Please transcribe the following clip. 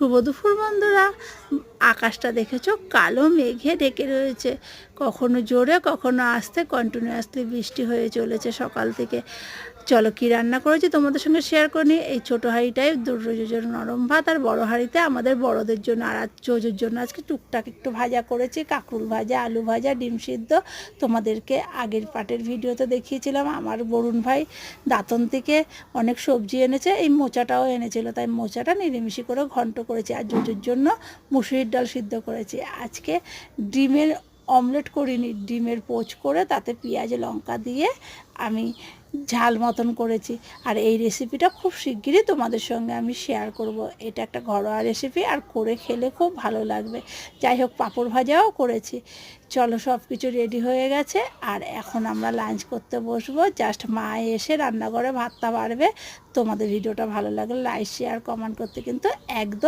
শুভ দুপুর বন্ধুরা। আকাশটা দেখেছো, কালো মেঘে ঢেকে রয়েছে। কখনো জোরে কখনো আস্তে কন্টিনিউয়াসলি বৃষ্টি হয়ে চলেছে সকাল থেকে। চলো কি রান্না করেছি তোমাদের সঙ্গে শেয়ার করে নিই। এই ছোটো হাঁড়িটায় রোজের জন্য নরম ভাত, আর বড়ো হাঁড়িতে আমাদের বড়দের জন্য আর জোজোর জন্য আজকে টুকটাক একটু ভাজা করেছি, কাঁকরুল ভাজা, আলু ভাজা, ডিম সিদ্ধ। তোমাদেরকে আগের পাটের ভিডিওতে দেখিয়েছিলাম আমার বরুণ ভাই দাঁতন থেকে অনেক সবজি এনেছে, এই মোচাটাও এনেছিল, তাই মোচাটা নিরামিষি করে ঘন্ট করেছি। আর জোজোর জন্য মুসুরির ডাল সিদ্ধ করেছি। আজকে ডিমের অমলেট করিনি, ডিমের পোচ করে তাতে পেঁয়াজ লঙ্কা দিয়ে আমি ঝাল মতন করেছি। আর এই রেসিপিটা খুব শিগগিরই তোমাদের সঙ্গে আমি শেয়ার করব। এটা একটা ঘরোয়া রেসিপি, আর করে খেলে খুব ভালো লাগবে। যাই হোক, পাঁপড় ভাজাও করেছি। চলো, সব কিছু রেডি হয়ে গেছে, আর এখন আমরা লাঞ্চ করতে বসবো। জাস্ট মা এসে রান্নাঘরে ভাতটা বাড়বে। তোমাদের ভিডিওটা ভালো লাগলে লাইক শেয়ার কমেন্ট করতে কিন্তু একদম